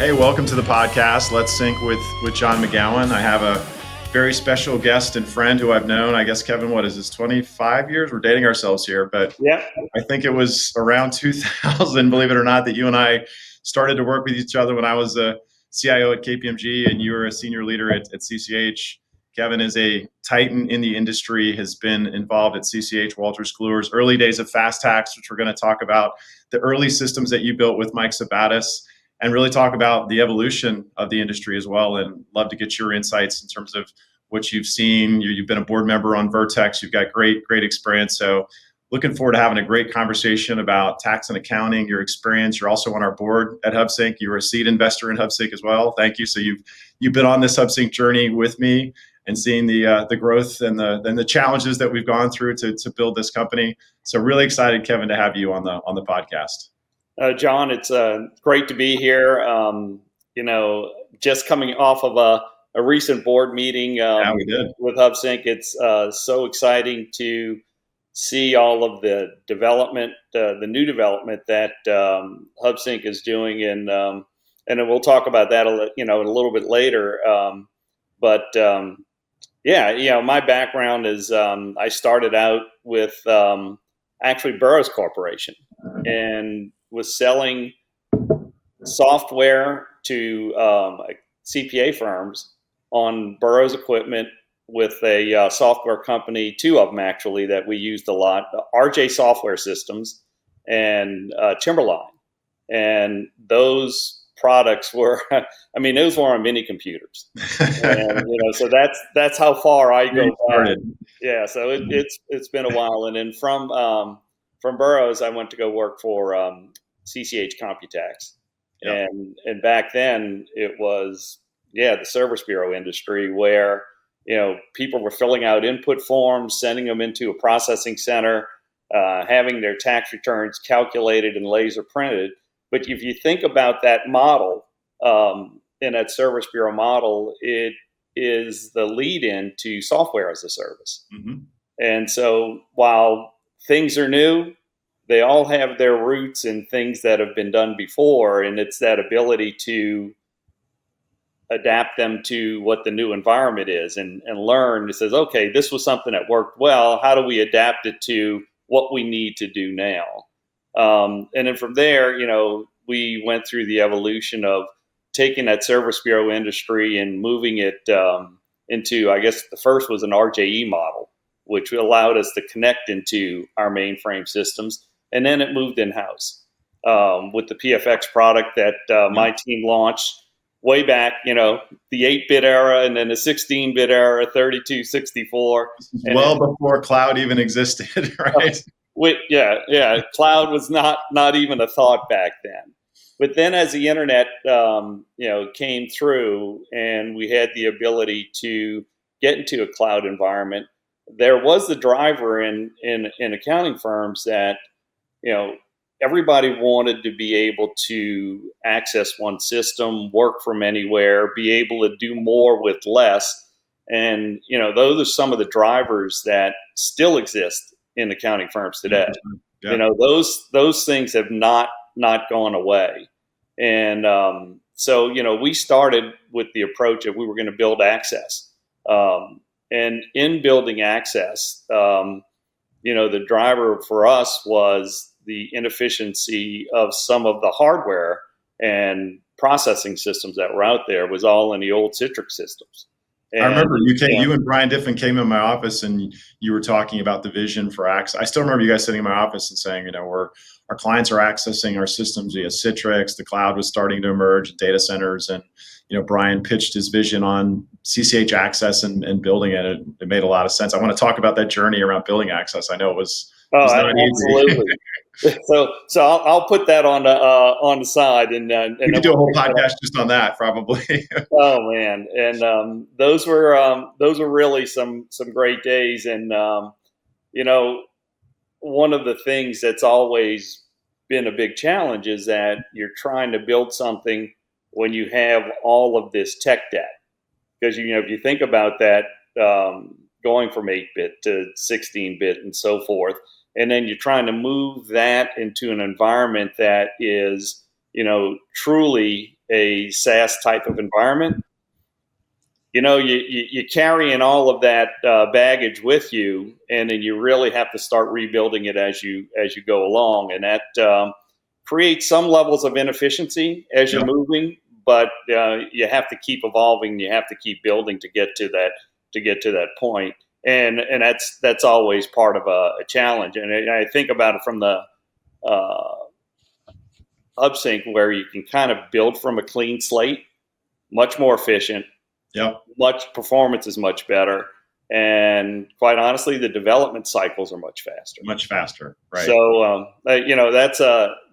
Hey, welcome to the podcast, Let's Sync with John McGowan. I have a very special guest and friend who I've known, I guess, Kevin, what is this, 25 years? We're dating ourselves here, but Yeah. I think it was around 2000, believe it or not, that you and I started to work with each other when I was a CIO at KPMG and you were a senior leader at CCH. Kevin is a titan in the industry, has been involved at CCH, Wolters, Kluwer's early days of fast tax, which we're going to talk about, the early systems that you built with Mike Sabatis, and really talk about the evolution of the industry as well. And love to get your insights in terms of what you've seen. You've been a board member on Vertex. You've got great experience. So looking forward to having a great conversation about tax and accounting, your experience. You're also on our board at HubSync. You were a seed investor in HubSync as well. Thank you. So you've been on this HubSync journey with me and seeing the growth and the challenges that we've gone through to build this company. So really excited, Kevin, to have you on the podcast. John, it's great to be here. Just coming off of a recent board meeting We did. with HubSync, it's so exciting to see all of the development, the new development that HubSync is doing, and then we'll talk about that a little bit later. My background is I started out with actually Burroughs Corporation, and was selling software to CPA firms on Burroughs equipment with a software company, two of them actually, that we used a lot, RJ Software Systems and Timberline. And those products were, those were on mini computers. And, so that's how far I go back. Yeah, so it's been a while. And then from Burroughs, I went to go work for CCH Computax. Yep. And back then it was, the service bureau industry where, people were filling out input forms, sending them into a processing center, having their tax returns calculated and laser printed. But if you think about that model, in that service bureau model, it is the lead in to software as a service. Mm-hmm. And so while things are new, they all have their roots in things that have been done before, and it's that ability to adapt them to what the new environment is and learn. It says, okay, this was something that worked well. How do we adapt it to what we need to do now? And then from there, we went through the evolution of taking that service bureau industry and moving it into, I guess the first was an RJE model, which allowed us to connect into our mainframe systems. And then it moved in-house with the PFX product that my team launched way back, the 8-bit era, and then the 16-bit era, 32, 64. Well before cloud even existed, right? Cloud was not even a thought back then. But then as the internet, came through and we had the ability to get into a cloud environment, there was the driver in accounting firms that, everybody wanted to be able to access one system, work from anywhere, be able to do more with less. And, those are some of the drivers that still exist in accounting firms today. Yeah. Those things have not gone away. And so, we started with the approach that we were going to build access. And in building access, the driver for us was the inefficiency of some of the hardware and processing systems that were out there. Was all in the old Citrix systems. And, I remember you and Brian Diffin came in my office and you were talking about the vision for access. I still remember you guys sitting in my office and saying, our clients are accessing our systems via Citrix. The cloud was starting to emerge, data centers, and Brian pitched his vision on CCH Access and building it. It made a lot of sense. I want to talk about that journey around building Access. I know it was not absolutely. Easy. So I'll put that on the side, and we could do a whole podcast just on that, probably. Oh man, and those were really some great days, and one of the things that's always been a big challenge is that you're trying to build something when you have all of this tech debt, because if you think about that, going from 8-bit to 16-bit and so forth, and then you're trying to move that into an environment that is truly a SaaS type of environment, you're carrying all of that baggage with you, and then you really have to start rebuilding it as you go along, and that creates some levels of inefficiency as you're moving. But you have to keep evolving. You have to keep building to get to that point, and that's always part of a challenge. And I think about it from the HubSync, where you can kind of build from a clean slate, much more efficient. Much performance is much better, and quite honestly, the development cycles are much faster. Much faster, right? So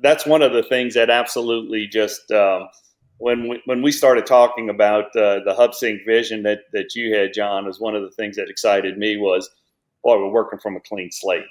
that's one of the things that absolutely just when we started talking about the HubSync vision that you had, John, is one of the things that excited me was, boy, we're working from a clean slate,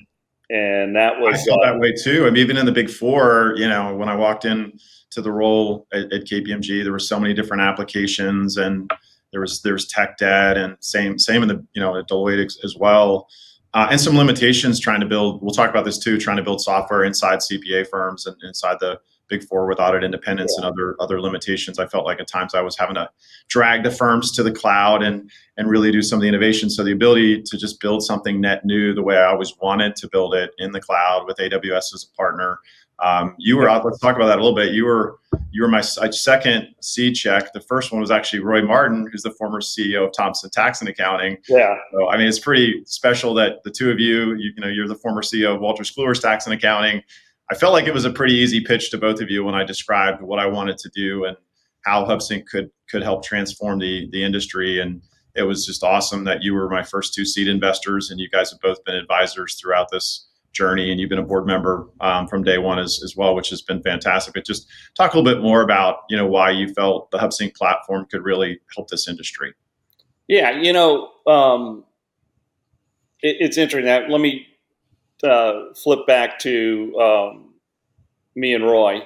and that was I felt that way too. I mean, even in the Big Four, when I walked in to the role at KPMG, there were so many different applications, and there's tech debt, and same in the at Deloitte as well, and some limitations trying to build. We'll talk about this too. Trying to build software inside CPA firms and inside the Big Four with audit independence and other limitations. I felt like at times I was having to drag the firms to the cloud and really do some of the innovation. So the ability to just build something net new the way I always wanted to build it in the cloud with AWS as a partner. Let's talk about that a little bit. You were my second seed check. The first one was actually Roy Martin, who's the former CEO of Thomson Tax and Accounting. Yeah. So, I mean, it's pretty special that the two of you're the former CEO of Wolters Kluwer's Tax and Accounting. I felt like it was a pretty easy pitch to both of you when I described what I wanted to do and how HubSync could help transform the industry. And it was just awesome that you were my first two seed investors, and you guys have both been advisors throughout this journey, and you've been a board member from day one as well, which has been fantastic. But just talk a little bit more about why you felt the HubSync platform could really help this industry. Yeah, it's interesting. Let me flip back to me and Roy.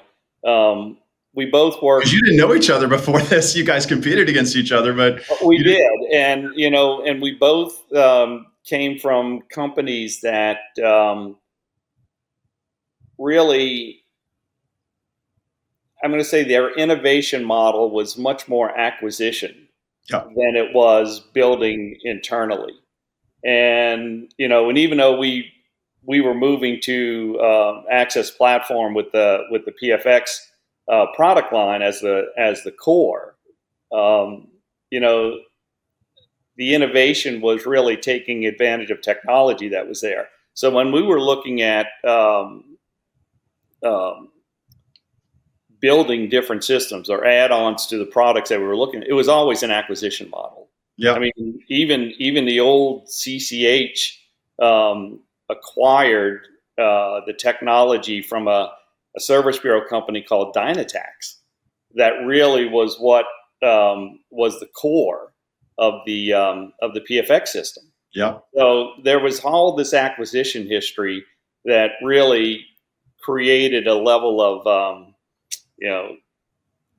We both worked. Because you didn't know each other before this. You guys competed against each other, but we did, and and we both came from companies that really, I'm going to say, their innovation model was much more acquisition than it was building internally. And and even though we were moving to Access platform with the PFX product line as the core, the innovation was really taking advantage of technology that was there. So when we were looking at building different systems or add-ons to the products that we were looking at, it was always an acquisition model. Yeah. I mean, even the old CCH acquired the technology from a service bureau company called Dynatax. That really was what was the core of the PFX system. Yeah. So there was all this acquisition history that really created a level of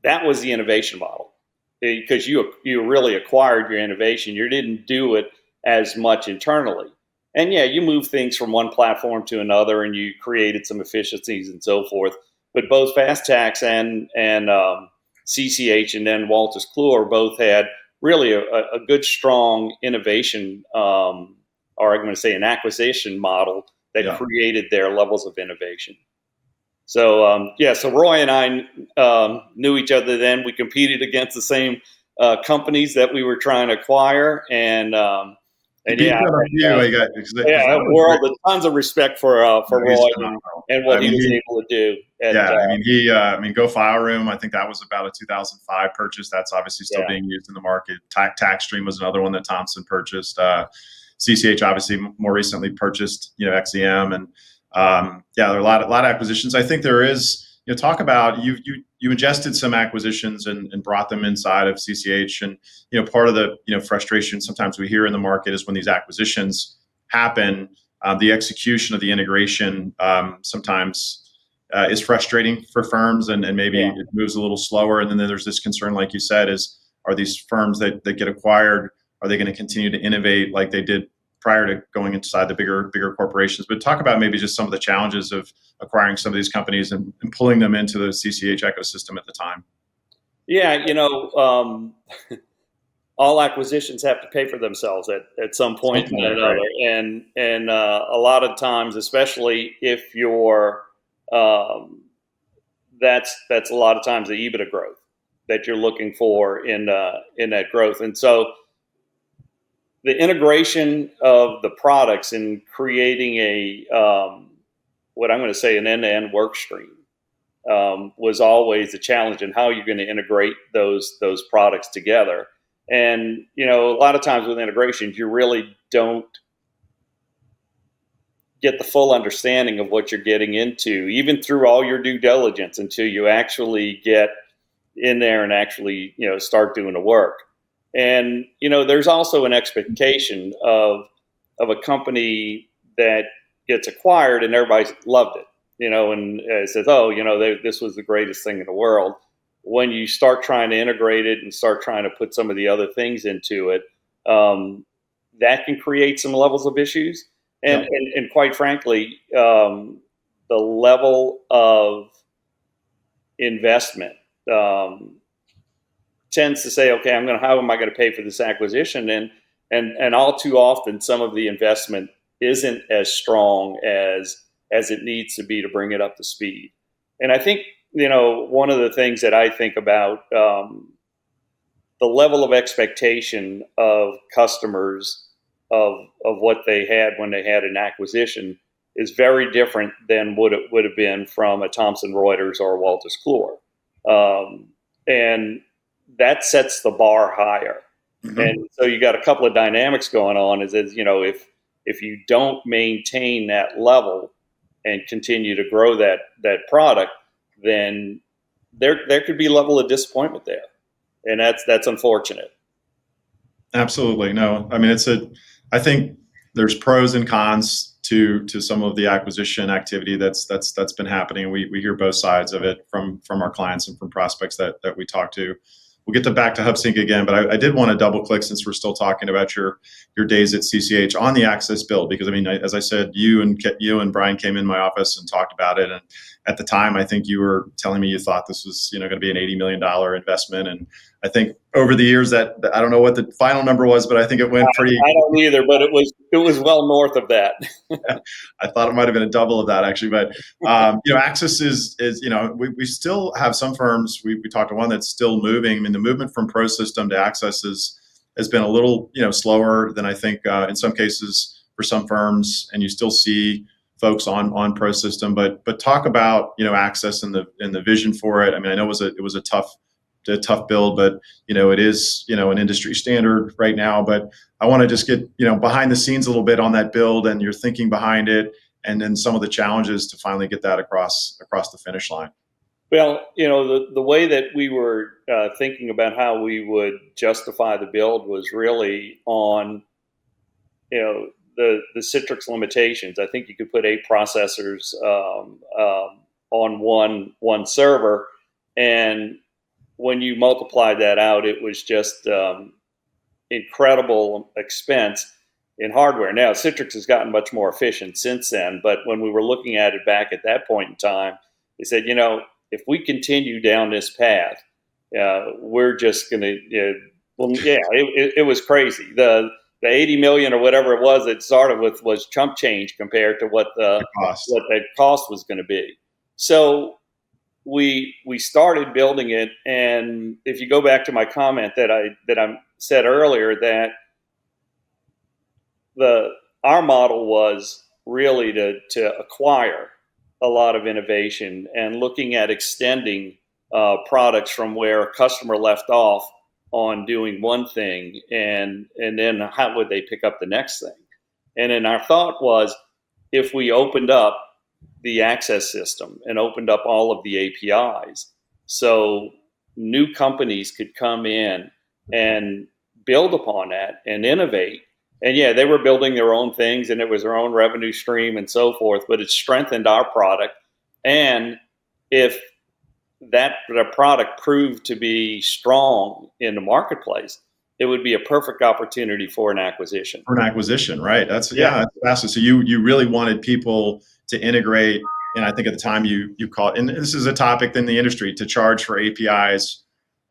that was the innovation model, because you really acquired your innovation. You didn't do it as much internally. And you move things from one platform to another, and you created some efficiencies and so forth. But both FastTax and CCH and then Wolters Kluwer both had really a good, strong innovation, or I'm going to say an acquisition model that created their levels of innovation. So so Roy and I knew each other then. We competed against the same companies that we were trying to acquire, and world, tons of respect for Roy and what he was able to do. Go File Room. I think that was about a 2005 purchase. That's obviously still being used in the market. TaxStream was another one that Thomson purchased. CCH obviously more recently purchased XEM, and there are a lot of acquisitions. I think there is. Talk about you ingested some acquisitions and brought them inside of CCH, and part of the frustration sometimes we hear in the market is when these acquisitions happen, the execution of the integration sometimes is frustrating for firms, and maybe it moves a little slower. And then there's this concern, like you said, are these firms that get acquired, are they going to continue to innovate like they did prior to going inside the bigger corporations? But talk about maybe just some of the challenges of acquiring some of these companies and pulling them into the CCH ecosystem at the time. Yeah, all acquisitions have to pay for themselves at some point Something or like another, right. and a lot of times, especially if you're um, that's a lot of times the EBITDA growth that you're looking for in that growth, and so the integration of the products and creating a what I'm going to say an end-to-end work stream was always a challenge in how you're going to integrate those products together. And a lot of times with integrations, you really don't get the full understanding of what you're getting into, even through all your due diligence, until you actually get in there and actually start doing the work. And there's also an expectation of a company that gets acquired and everybody loved it, and says, oh, this was the greatest thing in the world. When you start trying to integrate it and start trying to put some of the other things into it, that can create some levels of issues. And Yep. and quite frankly, the level of investment um, tends to say, okay, how am I going to pay for this acquisition? And all too often, some of the investment isn't as strong as it needs to be to bring it up to speed. And I think one of the things that I think about the level of expectation of customers of what they had when they had an acquisition is very different than what it would have been from a Thomson Reuters or a Wolters Kluwer. And that sets the bar higher. Hmm. And so you got a couple of dynamics going on. Is if you don't maintain that level and continue to grow that product, then there could be a level of disappointment there, and that's unfortunate. Absolutely. No, I mean, I think there's pros and cons to some of the acquisition activity that's been happening. We hear both sides of it from our clients and from prospects that we talk to. We'll get back to HubSync again, but I did want to double click, since we're still talking about your days at CCH, on the Access build, because I mean, as I said, you and Brian came in my office and talked about it, and at the time, I think you were telling me you thought this was going to be an $80 million investment, and I think over the years that I don't know what the final number was, but I think it went pretty. I don't either, but it was well north of that. I thought it might have been a double of that, actually. But Access is we still have some firms. We talked to one that's still moving. I mean, the movement from Pro System to Access has been a little slower than I think in some cases for some firms, and you still see folks on Pro System. But talk about Access and the vision for it. I mean, I know it was a tough build, but it is an industry standard right now. But I want to just get behind the scenes a little bit on that build and your thinking behind it, and then some of the challenges to finally get that across the finish line. Well, the way that we were thinking about how we would justify the build was really on the Citrix limitations. I think you could put 8 processors on one server, and when you multiplied that out, it was just incredible expense in hardware. Now, Citrix has gotten much more efficient since then, but when we were looking at it back at that point in time, they said, if we continue down this path, we're just going to, well, yeah, it was crazy. The 80 million or whatever it was that started with was chump change compared to what The cost. that cost was going to be. So we started building it, and if you go back to my comment that I said earlier, that our model was really to acquire a lot of innovation and looking at extending products from where a customer left off on doing one thing, and then how would they pick up the next thing. And then our thought was, if we opened up the access system and opened up all of the APIs, so new companies could come in and build upon that and innovate. And yeah, they were building their own things and it was their own revenue stream and so forth, but it strengthened our product. And if the product proved to be strong in the marketplace, it would be a perfect opportunity for an acquisition. For an acquisition, right? That's Yeah. yeah, that's fascinating. So you really wanted people to integrate, and I think at the time you call it, and this is a topic in the industry, to charge for APIs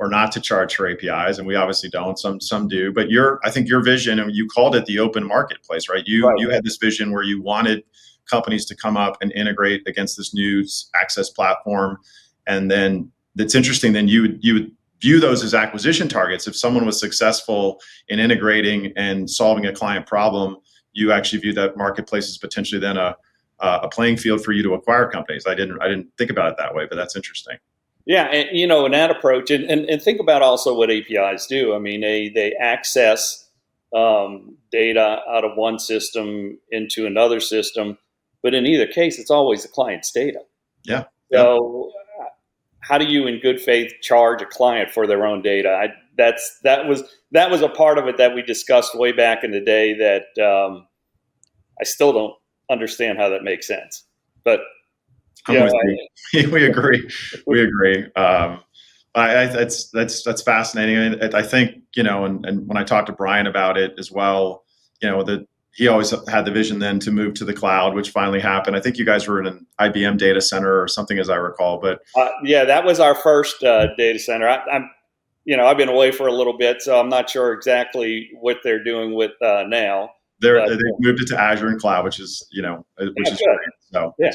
or not to charge for APIs, and we obviously don't. Some do, but I think your vision, and you called it the open marketplace, right? You had this vision where you wanted companies to come up and integrate against this new access platform, and then it's interesting. Then you would view those as acquisition targets. If someone was successful in integrating and solving a client problem, you actually view that marketplace as potentially then a playing field for you to acquire companies. I didn't think about it that way, but that's interesting. Yeah, and in that approach, and think about also what APIs do. I mean, they access data out of one system into another system, but in either case, it's always the client's data. Yeah. So, how do you, in good faith, charge a client for their own data? That was a part of it that we discussed way back in the day that I still don't understand how that makes sense, but. We agree. We agree. That's fascinating. And I think, and when I talked to Brian about it as well, that he always had the vision then to move to the cloud, which finally happened. I think you guys were in an IBM data center or something, as I recall. But yeah, that was our first data center. I've been away for a little bit, so I'm not sure exactly what they're doing with now. They moved it to Azure and cloud, which is good. Great. So yeah.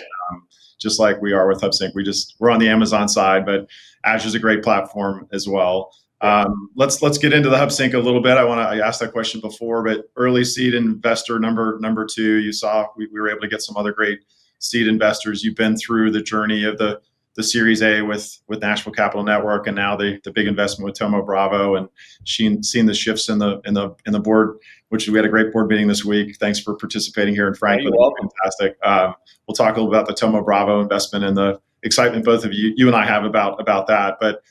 Just like we are with HubSync, we're on the Amazon side, but Azure's a great platform as well. Let's get into the HubSync a little bit. I asked that question before, but early seed investor number 2, you saw we were able to get some other great seed investors. You've been through the journey of the Series A with Nashville Capital Network, and now the big investment with Tomo Bravo, and seen the shifts in the board, which we had a great board meeting this week. Thanks for participating here in Franklin. Fantastic. We'll talk a little about the Tomo Bravo investment and the excitement both of you and I have about that. But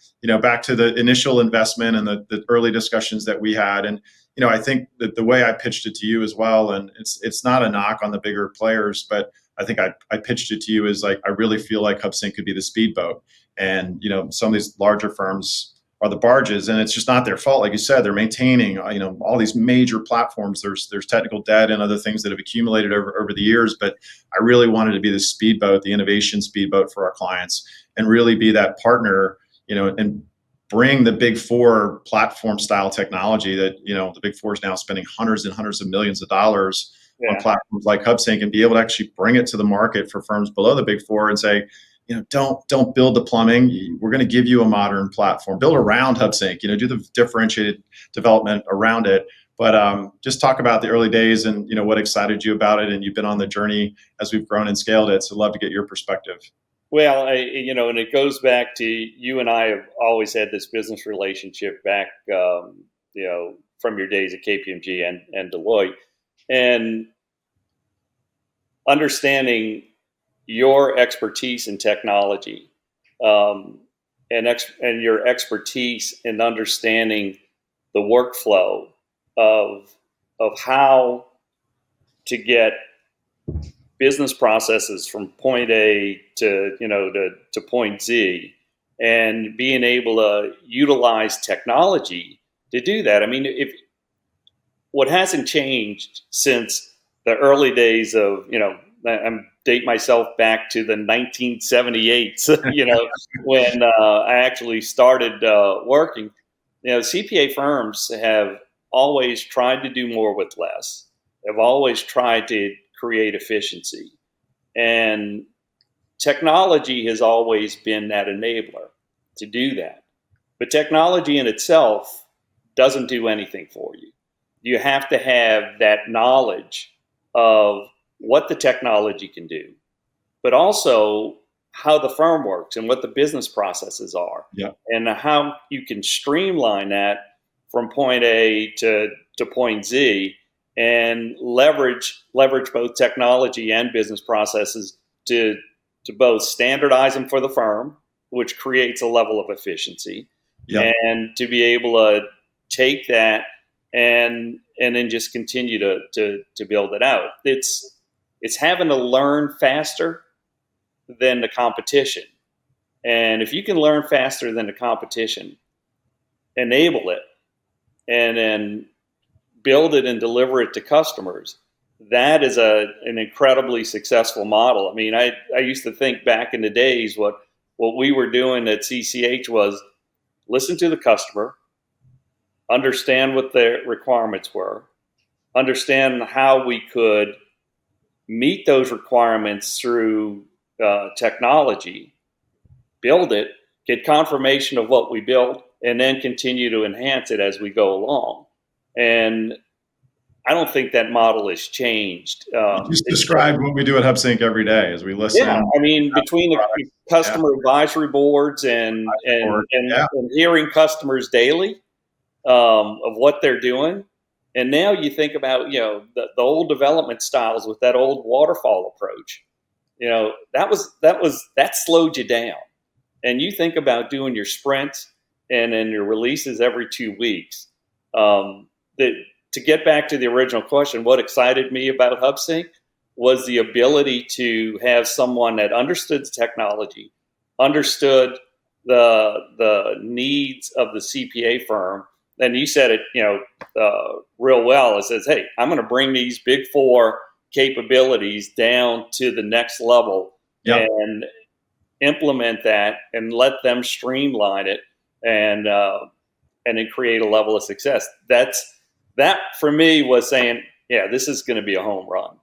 back to the initial investment and the early discussions that we had, and I think that the way I pitched it to you as well, and it's not a knock on the bigger players, but I think I pitched it to you as like, I really feel like HubSync could be the speedboat, and some of these larger firms are the barges, and it's just not their fault. Like you said, they're maintaining all these major platforms. There's technical debt and other things that have accumulated over the years, but I really wanted to be the speedboat, the innovation speedboat for our clients, and really be that partner, and bring the big four platform style technology that the big four is now spending hundreds and hundreds of millions of dollars on platforms like HubSync, and be able to actually bring it to the market for firms below the big four and say, don't build the plumbing. We're going to give you a modern platform, build around HubSync, do the differentiated development around it. But just talk about the early days and what excited you about it, and you've been on the journey as we've grown and scaled it. So I'd love to get your perspective. Well, and it goes back to, you and I have always had this business relationship back, from your days at KPMG and Deloitte, and understanding your expertise in technology, and your expertise in understanding the workflow of how to get business processes from point A to point Z, and being able to utilize technology to do that. I mean, what hasn't changed since the early days of, I'm date myself back to the 1978s, when I actually started working. CPA firms have always tried to do more with less. Have always tried to create efficiency, and technology has always been that enabler to do that. But technology in itself doesn't do anything for you. You have to have that knowledge of what the technology can do, but also how the firm works and what the business processes are, and how you can streamline that from point A to point Z, and leverage both technology and business processes to both standardize them for the firm, which creates a level of efficiency, and to be able to take that and then just continue to build it out. It's having to learn faster than the competition. And if you can learn faster than the competition, enable it, and then build it and deliver it to customers, that is an incredibly successful model. I mean, I used to think back in the days what we were doing at CCH was listen to the customer, understand what their requirements were, understand how we could meet those requirements through technology, build it, get confirmation of what we built, and then continue to enhance it as we go along. And I don't think that model has changed. You just described what we do at HubSync every day as we listen. Yeah, I mean, between the customer advisory boards and hearing customers daily of what they're doing, and now you think about the old development styles with that old waterfall approach. That slowed you down. And you think about doing your sprints and then your releases every 2 weeks. To get back to the original question, what excited me about HubSync was the ability to have someone that understood the technology, understood the needs of the CPA firm. And you said it, real well. It says, hey, I'm going to bring these big four capabilities down to the next level and implement that and let them streamline it and then create a level of success. That for me was saying, yeah, this is going to be a home run.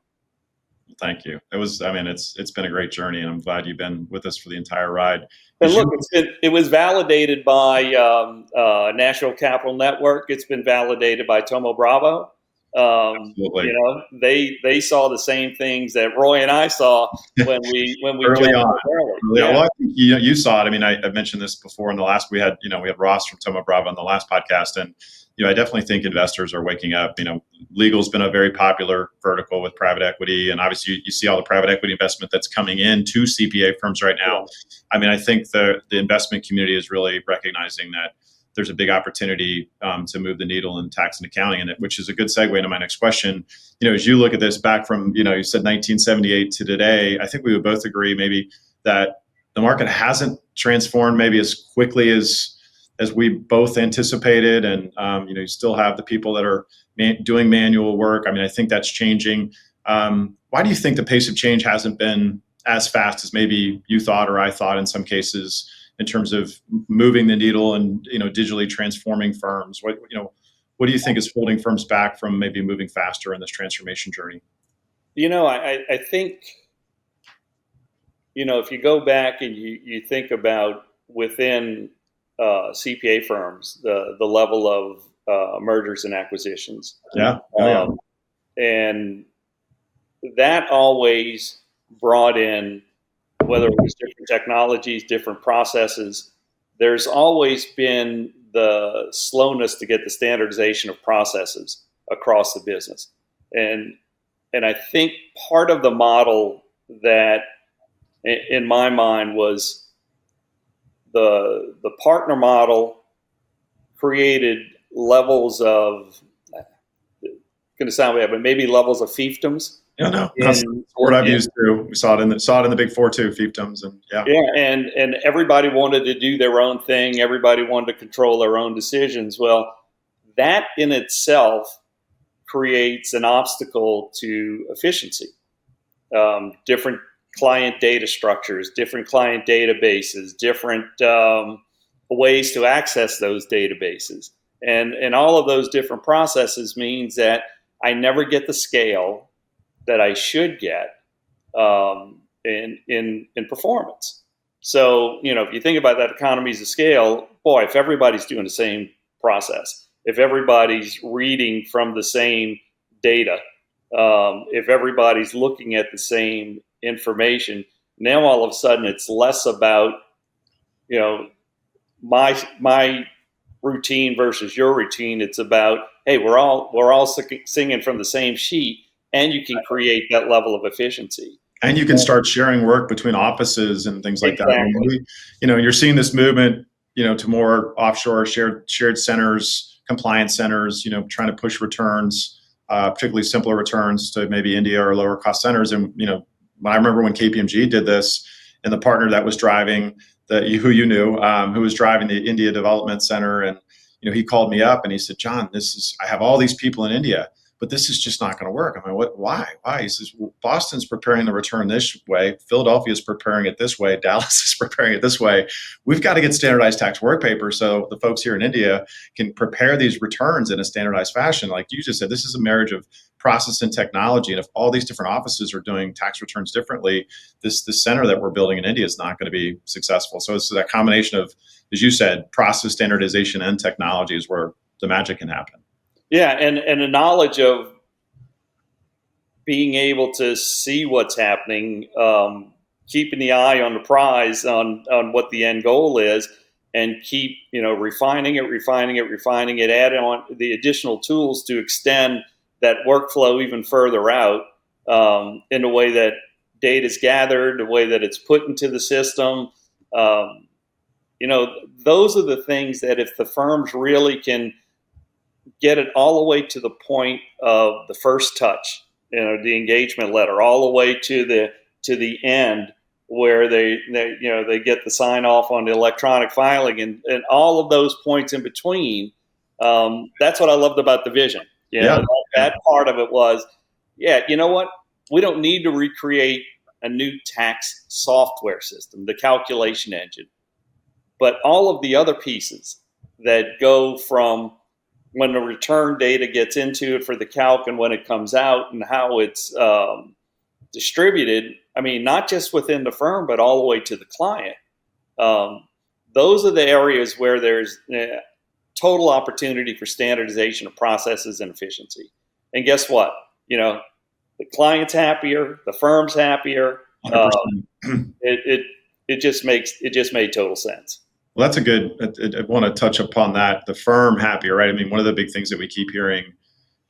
Thank you. It's been a great journey, and I'm glad you've been with us for the entire ride. And look, it was validated by National Capital Network. It's been validated by Tomo Bravo. Absolutely. They saw the same things that Roy and I saw when we early on. Yeah. Well, I think you saw it. I mentioned this before in the last. We had Ross from Tomo Bravo on the last podcast, and I definitely think investors are waking up. Legal's been a very popular vertical with private equity, and obviously you see all the private equity investment that's coming in to CPA firms right now. Yeah. I think the investment community is really recognizing that there's a big opportunity to move the needle in tax and accounting in it, which is a good segue into my next question. As you look at this back from, you said 1978 to today, I think we would both agree maybe that the market hasn't transformed maybe as quickly as we both anticipated. And, you still have the people that are doing manual work. I think that's changing. Why do you think the pace of change hasn't been as fast as maybe you thought or I thought in some cases, in terms of moving the needle and digitally transforming firms? What do you think is holding firms back from maybe moving faster in this transformation journey? I think if you go back and you think about within CPA firms the level of mergers and acquisitions, and that always brought in, whether it was different technologies, different processes, there's always been the slowness to get the standardization of processes across the business. And I think part of the model that, in my mind, was the partner model created levels of, going to sound bad, but maybe levels of fiefdoms. Yeah, no, that's the word I've used too. We saw it in the big four too, fiefdoms, and and everybody wanted to do their own thing. Everybody wanted to control their own decisions. Well, that in itself creates an obstacle to efficiency. Different client data structures, different client databases, different ways to access those databases, and all of those different processes means that I never get the scale that I should get in performance. So, if you think about that economies of scale, boy, if everybody's doing the same process, if everybody's reading from the same data, if everybody's looking at the same information, now all of a sudden it's less about, my routine versus your routine. It's about, hey, we're all singing from the same sheet. And you can create that level of efficiency. And you can start sharing work between offices and things like Exactly. that. You're seeing this movement, to more offshore shared centers, compliance centers, trying to push returns, particularly simpler returns to maybe India or lower cost centers. And, I remember when KPMG did this, and the partner that was driving who was driving the India Development Center. And, he called me up and he said, John, I have all these people in India, but this is just not going to work. I'm like, why? He says, well, Boston's preparing the return this way. Philadelphia's preparing it this way. Dallas is preparing it this way. We've got to get standardized tax work paper so the folks here in India can prepare these returns in a standardized fashion. Like you just said, this is a marriage of process and technology. And if all these different offices are doing tax returns differently, this center that we're building in India is not going to be successful. So it's that combination of, as you said, process standardization and technology is where the magic can happen. Yeah, and a knowledge of being able to see what's happening, keeping the eye on the prize on what the end goal is, and keep refining it, add on the additional tools to extend that workflow even further out, in the way that data is gathered, the way that it's put into the system. Those are the things that if the firms really can get it all the way to the point of the first touch, the engagement letter, all the way to the end where they get the sign off on the electronic filing and all of those points in between. That's what I loved about the vision. That part of it was, you know what? We don't need to recreate a new tax software system, the calculation engine, but all of the other pieces that go from when the return data gets into it for the calc and when it comes out and how it's distributed. I mean, not just within the firm, but all the way to the client. Those are the areas where there's total opportunity for standardization of processes and efficiency. And guess what? The client's happier, the firm's happier. It just made total sense. Well, that's a good, I want to touch upon that. The firm happier, right? I mean, one of the big things that we keep hearing,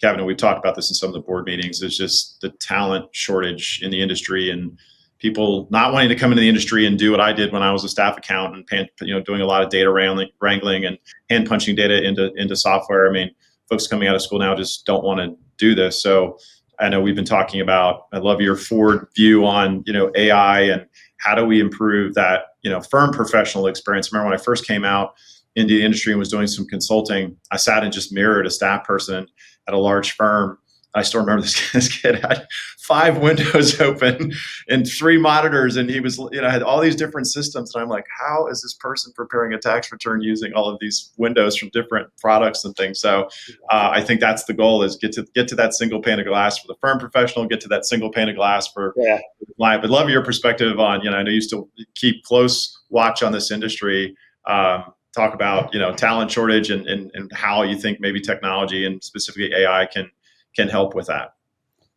Kevin, and we've talked about this in some of the board meetings, is just the talent shortage in the industry and people not wanting to come into the industry and do what I did when I was a staff accountant, doing a lot of data wrangling and hand punching data into software. I mean, folks coming out of school now just don't want to do this. So I know we've been talking about, I love your forward view on, AI and how do we improve that, firm professional experience. I remember when I first came out into the industry and was doing some consulting, I sat and just mirrored a staff person at a large firm. I still remember this kid had 5 windows open and 3 monitors, and he was, had all these different systems. And I'm like, how is this person preparing a tax return using all of these windows from different products and things? So I think that's the goal: is get to that single pane of glass for the firm professional, get to that single pane of glass for the client. But love your perspective on, I know you still keep close watch on this industry. Talk about, talent shortage and how you think maybe technology and specifically AI can help with that.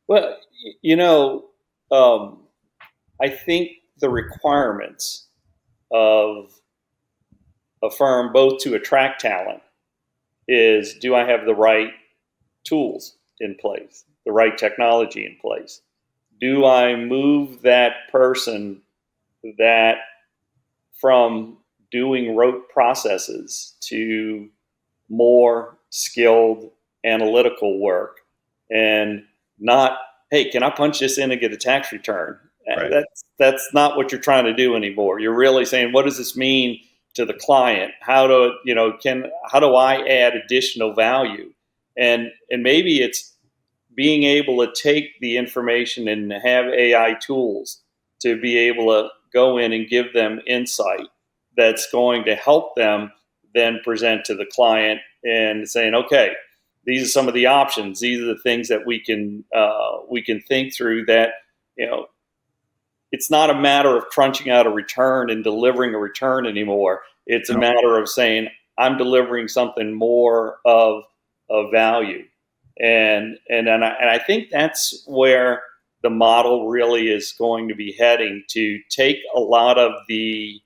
Well, I think the requirements of a firm, both to attract talent, is, do I have the right tools in place, the right technology in place? Do I move that person that from doing rote processes to more skilled analytical work, and not, hey, can I punch this in and get a tax return? Right. That's not what you're trying to do anymore. You're really saying, what does this mean to the client? How do I add additional value? And maybe it's being able to take the information and have AI tools to be able to go in and give them insight that's going to help them then present to the client and saying, okay, these are some of the options. These are the things that we can think through. That it's not a matter of crunching out a return and delivering a return anymore. It's a matter of saying, I'm delivering something more of value, and I think that's where the model really is going to be heading, to take a lot of the,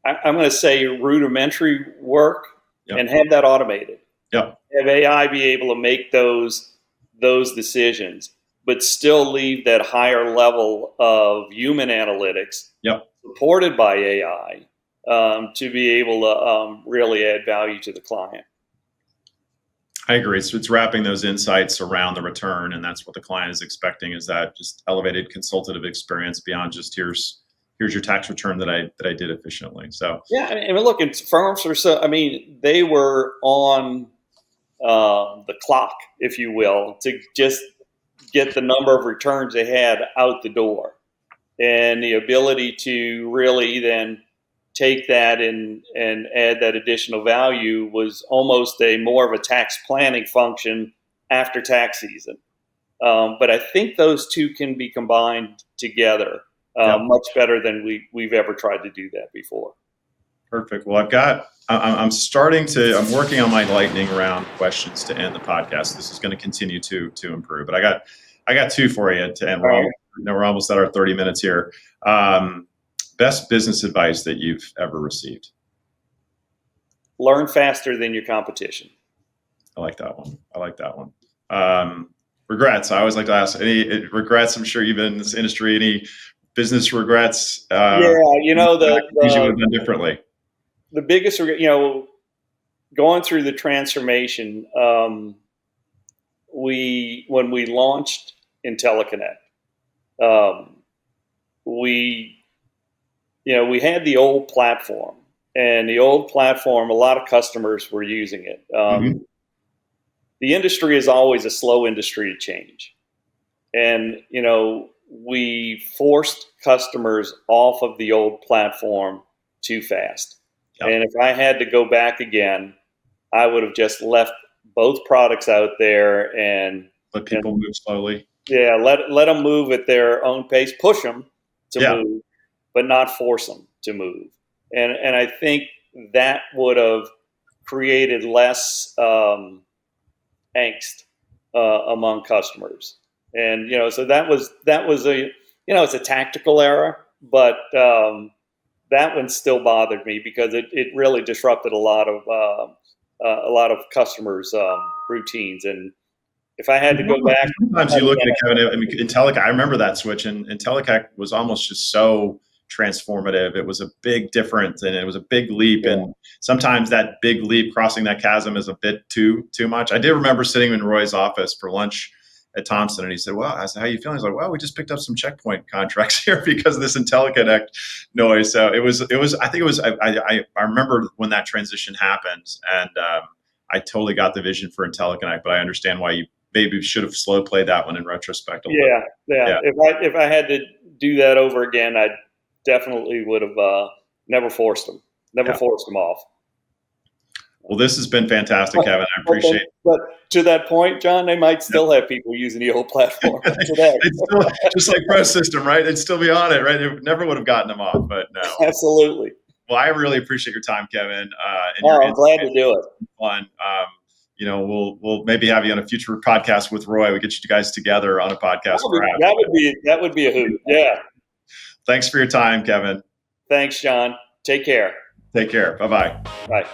I'm going to say, rudimentary work and have that automated. Have AI be able to make those decisions, but still leave that higher level of human analytics supported by AI to be able to really add value to the client. I agree. So it's wrapping those insights around the return, and that's what the client is expecting, is that just elevated consultative experience beyond just here's your tax return that I did efficiently. So yeah, and look, firms are so. I mean, they were on the clock, if you will, to just get the number of returns they had out the door, and the ability to really then take that and add that additional value was almost more of a tax planning function after tax season. But I think those two can be combined together much better than we've ever tried to do that before. Perfect. Well, I'm working on my lightning round questions to end the podcast. This is going to continue to improve, but I got two for you to end. We're almost at our 30 minutes here. Best business advice that you've ever received? Learn faster than your competition. I like that one. Regrets. I always like to ask, any regrets? I'm sure you've been in this industry. Any business regrets? Yeah, you know, you would have done differently. The biggest regret, going through the transformation, when we launched IntelliConnect, we had the old platform, and the old platform, a lot of customers were using it. The industry is always a slow industry to change. And, we forced customers off of the old platform too fast. Yep. And if I had to go back again, I would have just left both products out there and let people move slowly. Yeah, let them move at their own pace, push them to move, but not force them to move. And I think that would have created less angst among customers. And so that was a it's a tactical error, but that one still bothered me because it really disrupted a lot of customers' routines. And if I had to go back, sometimes you look at Kevin. I mean, IntelliConnect. I remember that switch, and IntelliConnect was almost just so transformative. It was a big difference, and it was a big leap. Yeah. And sometimes that big leap, crossing that chasm, is a bit too much. I did remember sitting in Roy's office for lunch at Thompson, and he said, "Well," I said, "How are you feeling?" He's like, "Well, we just picked up some checkpoint contracts here because of this IntelliConnect noise." So it was. I think it was. I remember when that transition happened, and I totally got the vision for IntelliConnect, but I understand why you maybe should have slow played that one in retrospect. Yeah. If I had to do that over again, I definitely would have never forced them off. Well, this has been fantastic, Kevin. I appreciate it. But to that point, John, they might still have people using the old platform today. It's still, just like Pro System, right? They'd still be on it, right? They never would have gotten them off, but no. Absolutely. Well, I really appreciate your time, Kevin. I'm glad to do it. Fun. We'll maybe have you on a future podcast with Roy. We get you guys together on a podcast. That would be a hoot. Yeah. Thanks for your time, Kevin. Thanks, John. Take care. Take care. Bye-bye. Bye.